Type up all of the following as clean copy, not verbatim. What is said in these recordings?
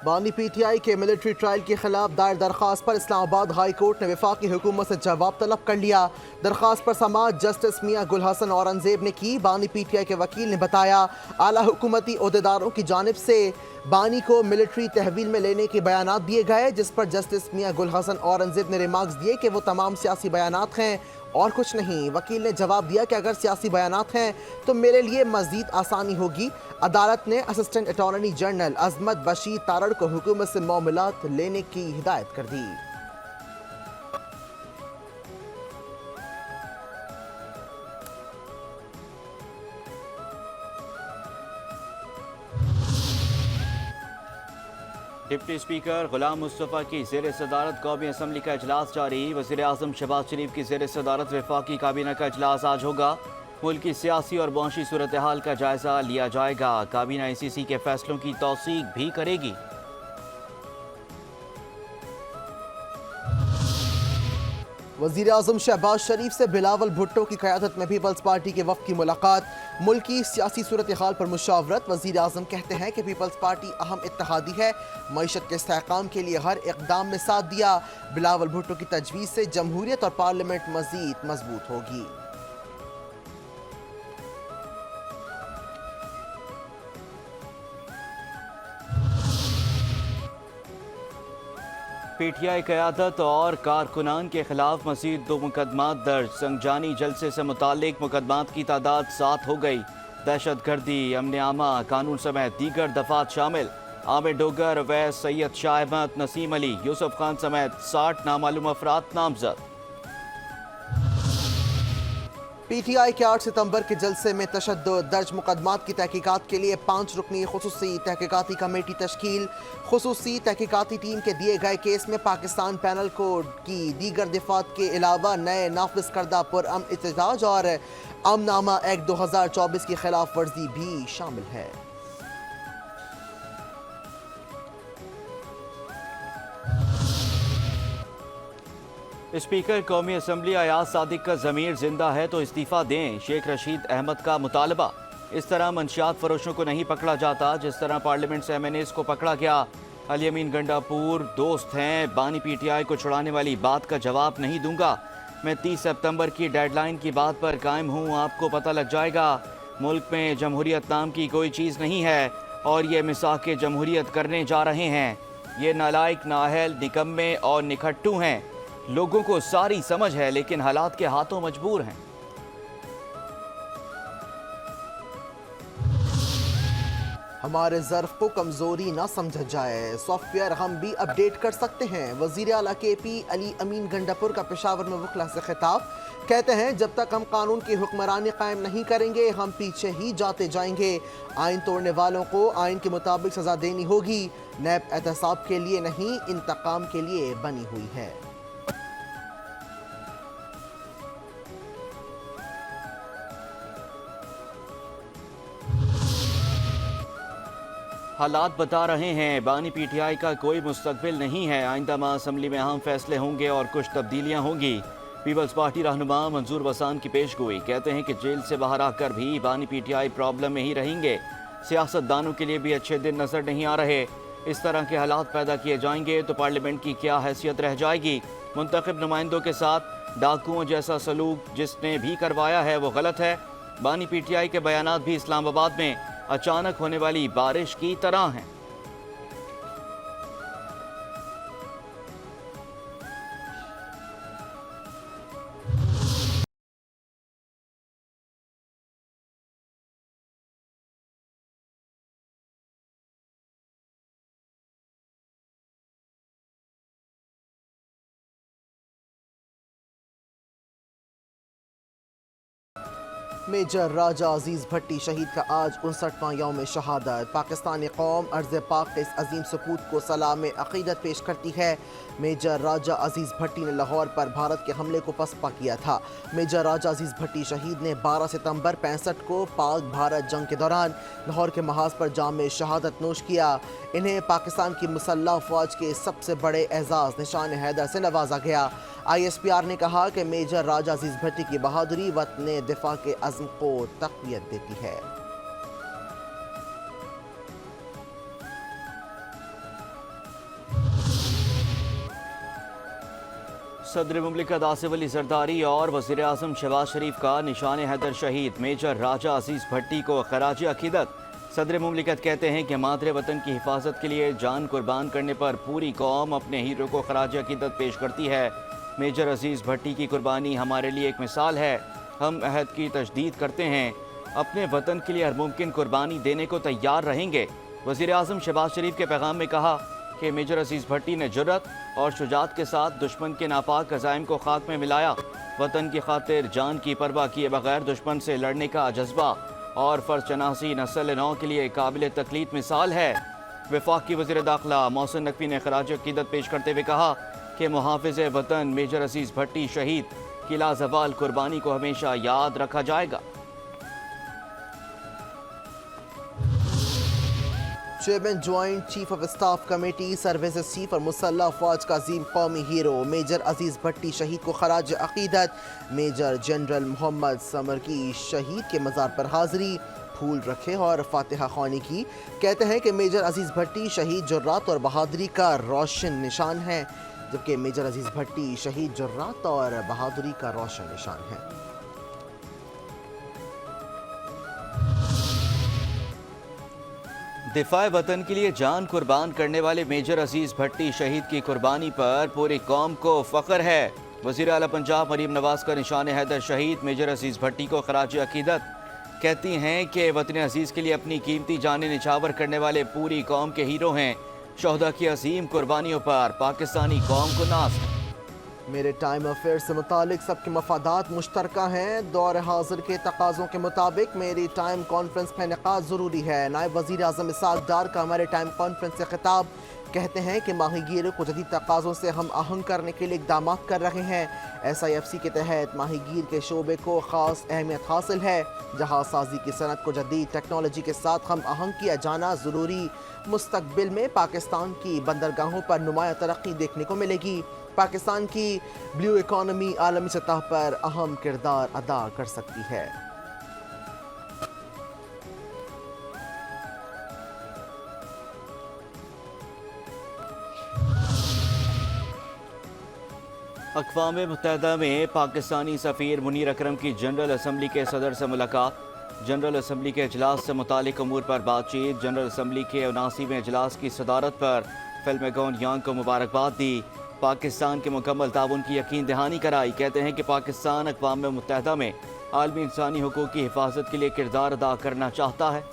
بانی P T I کے military trial کے خلاف دائر درخواست پر اسلام آباد ہائی کورٹ نے وفاقی حکومت سے جواب طلب کر لیا۔ درخواست پر سماعت جسٹس میاں گل حسن اورنگزیب نے کی۔ بانی پی ٹی آئی کے وکیل نے بتایا اعلیٰ حکومتی عہدیداروں کی جانب سے بانی کو ملٹری تحویل میں لینے کے بیانات دیے گئے، جس پر جسٹس میاں گل حسن اورنگزیب نے ریمارکس دیے کہ وہ تمام سیاسی بیانات ہیں اور کچھ نہیں۔ وکیل نے جواب دیا کہ اگر سیاسی بیانات ہیں تو میرے لیے مزید آسانی ہوگی۔ عدالت نے اسسٹنٹ اٹارنی جنرل عظمت بشیر تارڑ کو حکومت سے معاملات لینے کی ہدایت کر دی۔ ڈپٹی اسپیکر غلام مصطفیٰ کی زیر صدارت قومی اسمبلی کا اجلاس جاری۔ وزیر اعظم شہباز شریف کی زیر صدارت وفاقی کابینہ کا اجلاس آج ہوگا۔ ملک کی سیاسی اور معاشی صورتحال کا جائزہ لیا جائے گا۔ کابینہ ای سی سی کے فیصلوں کی توثیق بھی کرے گی۔ وزیر اعظم شہباز شریف سے بلاول بھٹو کی قیادت میں پیپلز پارٹی کے وفد کی ملاقات۔ ملکی سیاسی صورتحال پر مشاورت۔ وزیر اعظم کہتے ہیں کہ پیپلز پارٹی اہم اتحادی ہے، معیشت کے استحکام کے لیے ہر اقدام میں ساتھ دیا۔ بلاول بھٹو کی تجویز سے جمہوریت اور پارلیمنٹ مزید مضبوط ہوگی۔ پی ٹی آئی قیادت اور کارکنان کے خلاف مزید 2 مقدمات درج۔ سنگجانی جلسے سے متعلق مقدمات کی تعداد 7 ہو گئی۔ دہشت گردی، امن عامہ، قانون سمیت دیگر دفعات شامل۔ عامر ڈوگر، اویس، سید شاہ احمد، نسیم علی، یوسف خان سمیت 60 نامعلوم افراد نامزد۔ پی ٹی آئی کے 8 ستمبر کے جلسے میں تشدد درج مقدمات کی تحقیقات کے لیے 5 رکنی خصوصی تحقیقاتی کمیٹی تشکیل۔ خصوصی تحقیقاتی ٹیم کے دیے گئے کیس میں پاکستان پینل کوڈ کی دیگر دفعات کے علاوہ نئے نافذ کردہ پرامن احتجاج اور امن نامہ ایکٹ 2024 کی خلاف ورزی بھی شامل ہے۔ اسپیکر قومی اسمبلی ایاز صادق کا ضمیر زندہ ہے تو استعفیٰ دیں، شیخ رشید احمد کا مطالبہ۔ اس طرح منشیات فروشوں کو نہیں پکڑا جاتا جس طرح پارلیمنٹ سے ایم این ایز کو پکڑا گیا۔ علی امین گنڈا پور دوست ہیں، بانی پی ٹی آئی کو چھڑانے والی بات کا جواب نہیں دوں گا۔ میں 30 سپتمبر کی ڈیڈ لائن کی بات پر قائم ہوں، آپ کو پتہ لگ جائے گا۔ ملک میں جمہوریت نام کی کوئی چیز نہیں ہے اور یہ مساق جمہوریت کرنے جا رہے ہیں۔ یہ نالائق، نااہل، نکمے اور نکھٹو ہیں۔ لوگوں کو ساری سمجھ ہے لیکن حالات کے ہاتھوں مجبور ہیں۔ ہمارے ظرف کو کمزوری نہ سمجھا جائے، سافٹ ویئر ہم بھی اپ ڈیٹ کر سکتے ہیں۔ وزیر اعلیٰ کے پی علی امین گنڈاپور کا پشاور میں وکلاء سے خطاب۔ کہتے ہیں جب تک ہم قانون کی حکمرانی قائم نہیں کریں گے ہم پیچھے ہی جاتے جائیں گے۔ آئین توڑنے والوں کو آئین کے مطابق سزا دینی ہوگی۔ نیب احتساب کے لیے نہیں، انتقام کے لیے بنی ہوئی ہے۔ حالات بتا رہے ہیں بانی پی ٹی آئی کا کوئی مستقبل نہیں ہے۔ آئندہ ماہ اسمبلی میں اہم فیصلے ہوں گے اور کچھ تبدیلیاں ہوں گی۔ پیپلز پارٹی رہنما منظور وسان کی پیش گوئی۔ کہتے ہیں کہ جیل سے باہر آ کر بھی بانی پی ٹی آئی پرابلم میں ہی رہیں گے۔ سیاست دانوں کے لیے بھی اچھے دن نظر نہیں آ رہے۔ اس طرح کے حالات پیدا کیے جائیں گے تو پارلیمنٹ کی کیا حیثیت رہ جائے گی۔ منتخب نمائندوں کے ساتھ ڈاکوؤں جیسا سلوک جس نے بھی کروایا ہے وہ غلط ہے۔ بانی پی ٹی آئی کے بیانات بھی اسلام آباد میں اچانک ہونے والی بارش کی طرح ہیں۔ میجر راجہ عزیز بھٹی شہید کا آج 59واں یوم شہادت۔ پاکستانی قوم عرض پاک کے اس عظیم سپوت کو سلام عقیدت پیش کرتی ہے۔ میجر راجہ عزیز بھٹی نے لاہور پر بھارت کے حملے کو پسپا کیا تھا۔ میجر راجہ عزیز بھٹی شہید نے 12 ستمبر 65 کو پاک بھارت جنگ کے دوران لاہور کے محاذ پر جام شہادت نوش کیا۔ انہیں پاکستان کی مسلح افواج کے سب سے بڑے اعزاز نشان حیدر سے نوازا گیا۔ آئی ایس پی آر نے کہا کہ میجر راجہ عزیز بھٹی کی بہادری وطن دفاع کے عزم کو تقویت دیتی ہے۔ सदर मुमलिकत आसिफ अली जरदारी और वज़ीर आज़म शहबाज शरीफ का निशान हैदर शहीद मेजर राजा अजीज़ भट्टी को खराज अकीदत। सदर मुमलिकत कहते हैं कि मादरे वतन की हिफाजत के लिए जान कुर्बान करने पर पूरी कौम अपने हीरो को खराज अकीदत पेश करती है। मेजर अजीज़ भट्टी की कुर्बानी हमारे लिए एक मिसाल है। हम अहद की तजदीद करते हैं, अपने वतन के लिए हर मुमकिन कुर्बानी देने को तैयार रहेंगे। वज़ीर आज़म शहबाज शरीफ के पैगाम में कहा कि मेजर अजीज़ भट्टी ने जुर्रत और शुजात के साथ दुश्मन के नापाक अज़ाइम को खाक में मिलाया। वतन की खातिर जान की परवाह किए बगैर दुश्मन से लड़ने का जज्बा और फ़र्ज शनासी नस्ल नौ के लिए काबिल तकलीद मिसाल है। वफाकी वज़ीर दाखिला मोहसिन नकवी ने खराज अकीदत पेश करते हुए कहा कि मुहाफ़िज़ वतन मेजर अजीज़ भट्टी शहीद की लाज़वाल कुर्बानी को हमेशा याद रखा जाएगा। Chairman joint chief of staff committee services chief और मुसल्लह अफवाज का अजीम कौमी हीरो मेजर अजीज़ भट्टी शहीद को खराज अकीदत। मेजर जनरल मोहम्मद समर की शहीद के मज़ार पर हाज़री, फूल रखे और फातिहा ख्वानी की। कहते हैं कि मेजर अजीज़ भट्टी शहीद जुर्रात और बहादुरी का रोशन निशान है, जबकि मेजर अजीज़ भट्टी शहीद जुर्रात और बहादुरी का रोशन निशान है। दिफाए वतन के लिए जान कुर्बान करने वाले मेजर अजीज़ भट्टी शहीद की कुर्बानी पर पूरी कौम को फ़ख्र है। वज़ीर आला पंजाब मरीम नवाज़ का निशान हैदर शहीद मेजर अजीज़ भट्टी को खराज अकीदत। कहती हैं कि वतन अजीज़ के लिए अपनी कीमती जानें निछावर करने वाले पूरी कौम के हीरो हैं। शोहदा की अजीम कुर्बानियों पर पाकिस्तानी कौम को नाज़ है। मेरे टाइम अफेयर से मुतालिक सबके मफादात मुश्तरका हैं। दौर हाजिर के तकाज़ों के मुताबिक मेरी टाइम कॉन्फ्रेंस का इनेकाद ज़रूरी है। नायब वज़ीर आज़म इसहाक़ डार का हमारे टाइम कॉन्फ्रेंस से खिताब। कहते हैं कि माहीगीरों को जदीद तकाज़ों से हम आहंग करने के लिए इक़दाम कर रहे हैं। SIFC के तहत माहीगीर के शोबे को ख़ास अहमियत हासिल है। जहाज़ साजी की सनत को जदीद टेक्नोलॉजी के साथ हम आहंग किया जाना ज़रूरी। मुस्तक़बिल में पाकिस्तान की बंदरगाहों पर नुमाया तरक्की देखने को मिलेगी। पाकिस्तान की ब्लू इकॉनमी आलमी सतह पर अहम किरदार अदा कर सकती है। अक़वाम मुत्तहिदा में पाकिस्तानी सफ़ीर मुनीर अकरम की जनरल असम्बली के सदर से मुलाकात। जनरल असम्बली के अजलास से मुतालिक अमूर पर बातचीत। जनरल असम्बली के 79वें अजलास की सदारत पर फिल्मेगॉन यांग को मुबारकबाद दी। पाकिस्तान के मुकम्मल ताउन की यकीन दहानी कराई। कहते हैं कि पाकिस्तान अक़वाम मुत्तहिदा में आलमी इंसानी हुकूक़ की हिफाजत के लिए किरदार अदा करना चाहता है।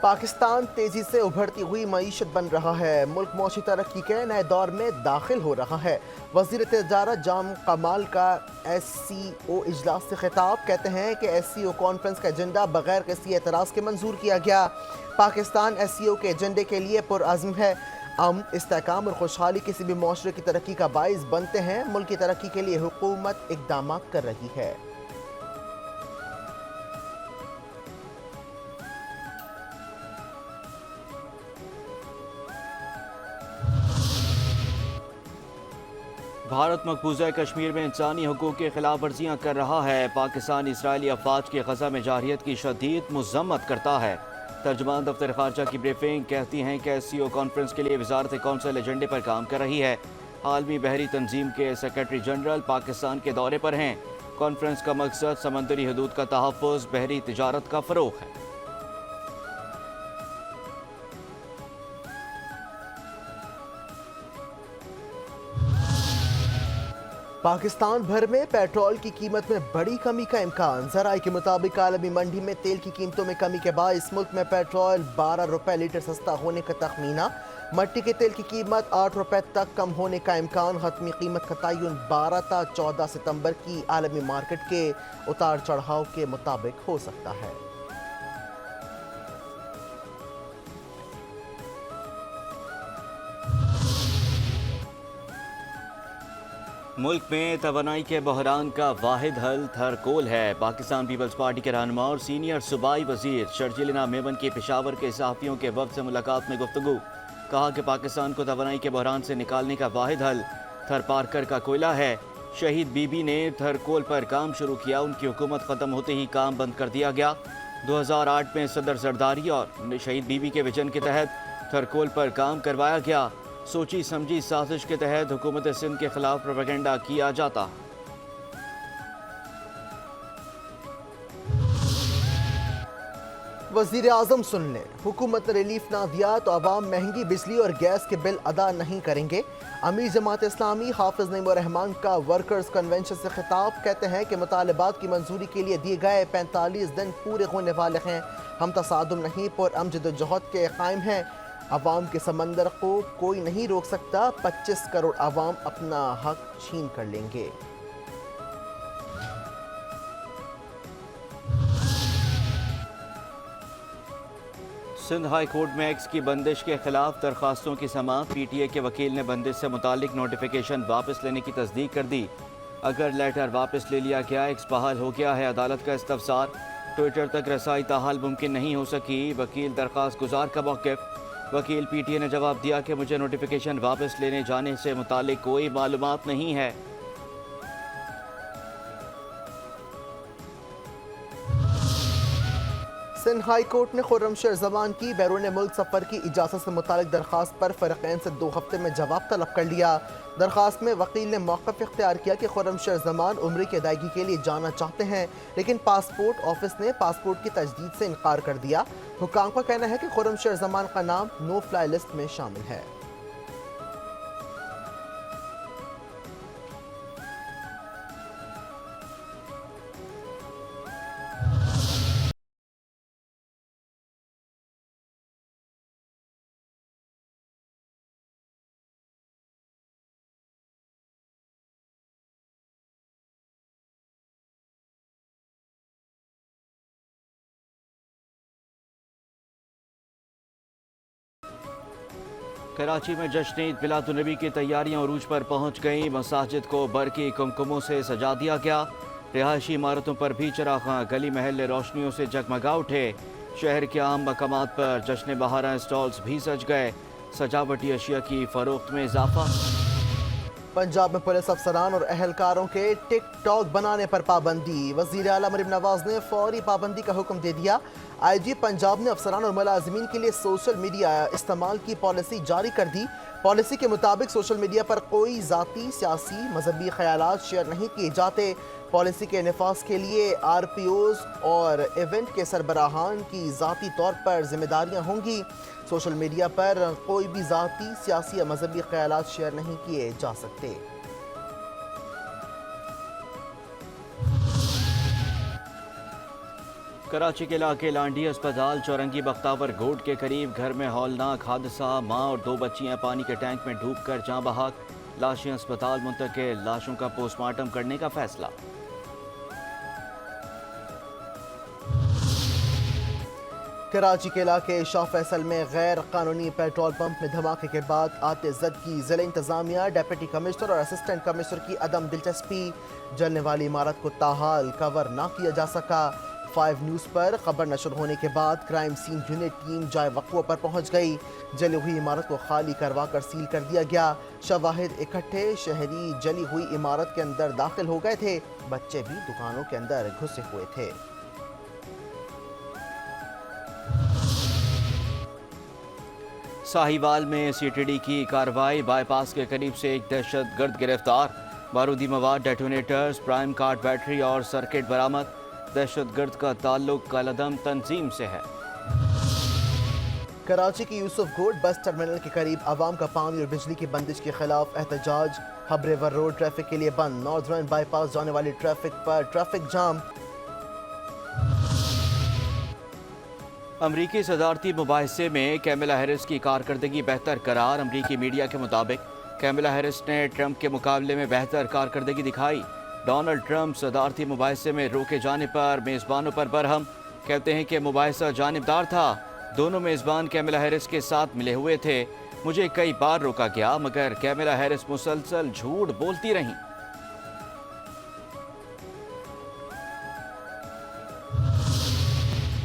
पाकिस्तान तेजी से उभरती हुई मईशत बन रहा है। मुल्क मौशी तरक्की के नए दौर में दाखिल हो रहा है। वज़ीर तिजारत जाम कमाल का SCO इजलास से खिताब। कहते हैं कि SCO कॉन्फ्रेंस का एजेंडा बगैर किसी एतराज़ के मंजूर किया गया। पाकिस्तान SCO के एजेंडे के लिए पुरअज़्म है। अमन, इस्तेहकाम और खुशहाली किसी भी माशरे की तरक्की का बाइस बनते हैं। मुल्क की तरक्की के लिए हुकूमत इक़दाम कर रही है। भारत मकबूजा कश्मीर में इंसानी हुकूक़ की खिलाफ वर्जियाँ कर रहा है। पाकिस्तान इसराइली अफवाज की गज़ा में जारियत की शदीद मज़म्मत करता है। तर्जुमान दफ्तर ख़ारजा की ब्रीफिंग कहती हैं कि SCO कॉन्फ्रेंस के लिए वज़ारत कौंसिल एजेंडे पर काम कर रही है। आलमी बहरी तंजीम के सेक्रेटरी जनरल पाकिस्तान के दौरे पर हैं। कॉन्फ्रेंस का मकसद समंदरी हदूद का तहफ़्फ़ुज़, बहरी तिजारत का फ़रोग़ है। पाकिस्तान भर में पेट्रोल की कीमत में बड़ी कमी का इम्कान। ज़राए के मुताबिक आलमी मंडी में तेल की कीमतों में कमी के बायस मुल्क में पेट्रोल 12 रुपए लीटर सस्ता होने का तखमीना। मट्टी के तेल की कीमत 8 रुपए तक कम होने का इम्कान। हतमी कीमत का तयन 12 ता 14 सितंबर की आलमी मार्केट के उतार चढ़ाव के मुताबिक हो सकता है। मुल्क में तवानाई के बहरान का वाहिद हल थरकोल है। पाकिस्तान पीपल्स पार्टी के रहनुमा और सीनियर सूबाई वजीर शर्जील मेमन की पेशावर के सहाफ़ियों के वक्त से मुलाकात में गुफ्तगू। कहा कि पाकिस्तान को तवानाई के बहरान से निकालने का वाहिद हल थर पारकर का कोयला है। शहीद बीबी ने थरकोल पर काम शुरू किया, उनकी हुकूमत ख़त्म होते ही काम बंद कर दिया गया। 2008 में सदर जरदारी और शहीद बीबी के विजन के तहत थरकोल पर काम करवाया गया। सोची समझी साजिश के तहत हुकूमत सिंध के खिलाफ प्रोपेगेंडा किया जाता। वज़ीर आज़म सुन लें, हुकूमत ने रिलीफ ना दिया तो अवाम महंगी बिजली और गैस के बिल अदा नहीं करेंगे। अमीर जमात इस्लामी हाफिज नईम रहमान का वर्कर्स कन्वेंशन से खिताब, कहते हैं कि मुतालबात की मंजूरी के लिए दिए गए 45 दिन पूरे होने वाले हैं। हम तसादुम नहीं पुरअमन जद्दोजहद के कायम हैं। अवाम के समंदर को कोई नहीं रोक सकता। 25 करोड़ अवाम अपना हक छीन कर लेंगे। सिंध हाई कोर्ट में एक्स की बंदिश के खिलाफ दरखास्तों की समाअत। पीटीए के वकील ने बंदिश से मुतालिक नोटिफिकेशन वापस लेने की तस्दीक कर दी। अगर लेटर वापस ले लिया गया, एक्स बहाल हो गया है। अदालत का इस्तफसार, ट्विटर तक रसाई ताहाल मुमकिन नहीं हो सकी। वकील दरखास्त गुजार का मौक़िफ़। वकील पीटीए ने जवाब दिया कि मुझे नोटिफिकेशन वापस लेने जाने से मुतालिक कोई मालूमात नहीं है। सिंध हाई कोर्ट ने खुर्रमशर जमान की बैरून मुल्क सफ़र की इजाज़त से मुतालिक दरख्वास्त पर फ़रीक़ैन से 2 हफ्ते में जवाब तलब कर लिया। दरख्वास्त में वकील ने मौक़िफ़ इख्तियार किया कि खुर्रमशर जमान उम्र की अदायगी के लिए जाना चाहते हैं, लेकिन पासपोर्ट ऑफिस ने पासपोर्ट की तजदीद से इनकार कर दिया। हुक्काम का कहना है कि खुर्रमशर जमान का नाम नो फ्लाई लिस्ट में शामिल है। कराची में जश्न ईद मिलादुन्नबी की तैयारियां उरूज पर पहुंच गईं। मसाजिद को बरकी कुमकुमों से सजा दिया गया। रिहायशी इमारतों पर भी चरागां, गली महल्ले रोशनियों से जगमगा उठे। शहर के आम मकामात पर जश्न बहारां स्टॉल्स भी सज गए। सजावटी अशिया की फरोख्त में इजाफा। पंजाब में पुलिस अफसरान और अहलकारों के टिक टॉक बनाने पर पाबंदी। वज़ीर आला मरीम नवाज ने फौरी पाबंदी का हुक्म दे दिया। आईजी पंजाब ने अफसरान और मुलाजिमीन के लिए सोशल मीडिया इस्तेमाल की पॉलिसी जारी कर दी। पॉलिसी के मुताबिक सोशल मीडिया पर कोई ज़ाती, सियासी, मजहबी ख्यालात शेयर नहीं किए जाते। पॉलिसी के नफाज के लिए RPOs और इवेंट के सरबराहान की ज़ाती तौर पर जिम्मेदारियाँ होंगी। सोशल मीडिया पर कोई भी ज़ाती, सियासी या मजहबी ख्यालात शेयर नहीं किए जा सकते। कराची के इलाके लांडी अस्पताल चौरंगी बख्तावर गोड के करीब घर में हौलनाक हादसा। मां और 2 बच्चियां पानी के टैंक में डूबकर जाँ बहक। लाशें अस्पताल मुंतकिल, लाशों का पोस्टमार्टम करने का फैसला। कराची के इलाके शाह फैसल में गैर कानूनी पेट्रोल पंप में धमाके के बाद आते जद की ज़िला इंतज़ामिया, डिप्टी कमिश्नर और असिस्टेंट कमिश्नर की अदम दिलचस्पी। जलने वाली इमारत को ताहाल कवर ना किया जा सका। 5 न्यूज़ पर खबर नशर होने के बाद क्राइम सीन यूनिट टीम जाए वक़्फ़े पर पहुंच गई। जली हुई इमारत को खाली करवा कर सील कर दिया गया। शवाहिद इकट्ठे, शहरी जली हुई इमारत के अंदर दाखिल हो गए थे। बच्चे भी दुकानों के अंदर घुसे हुए थे। साहिवाल में CTD की कार्रवाई। बाईपास के करीब से एक दहशतगर्द गिरफ्तार। बारूदी मवाद, डेटोनेटर्स, प्राइम कार्ड बैटरी और सर्किट बरामद। दहशतगर्द का ताल्लुक कलदम तंजीम से है। कराची की यूसुफ गोड बस टर्मिनल के करीब अवाम का पानी और बिजली की बंदिश के खिलाफ एहतजाज। हब रिवर रोड ट्रैफिक के लिए बंद। नॉर्दर्न बाईपास जाने वाली ट्रैफिक पर ट्रैफिक जाम। अमरीकी सदारती मुबाहिसे में कैमिला हैरिस की कारकर्दगी बेहतर करार। अमरीकी मीडिया के मुताबिक कैमिला हैरिस ने ट्रंप के मुकाबले में बेहतर कारकर्दगी दिखाई। डोनाल्ड ट्रंप सदारती मुबाहिसे में रोके जाने पर मेज़बानों पर बरहम। कहते हैं कि मुबाहिसा जानिबदार था। दोनों मेज़बान कैमिला हैरिस के साथ मिले हुए थे। मुझे कई बार रोका गया, मगर कैमिला हैरिस मुसलसल झूठ बोलती रहीं।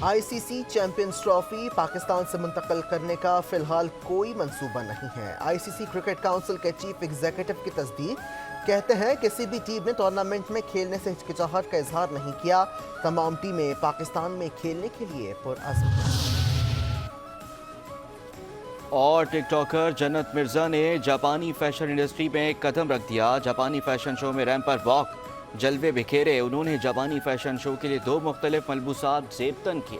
ICC चैंपियंस ट्रॉफी पाकिस्तान से मुंतकिल करने का फिलहाल कोई मंसूबा नहीं है। ICC क्रिकेट काउंसिल के चीफ एग्जीक्यूटिव की तस्दीक। कहते हैं किसी भी टीम ने टूर्नामेंट में खेलने से हिचकिचाहट का इजहार नहीं किया। तमाम टीमें पाकिस्तान में खेलने के लिए पुरअज़्म हैं। اور ٹک ٹاکر جنت مرزا نے جاپانی فیشن انڈسٹری میں ایک قدم رکھ دیا. جاپانی فیشن شو میں ریمپ پر واک، جلوے بکھیرے. انہوں نے جاپانی فیشن شو کے لیے 2 مختلف ملبوسات زیب تن کیے.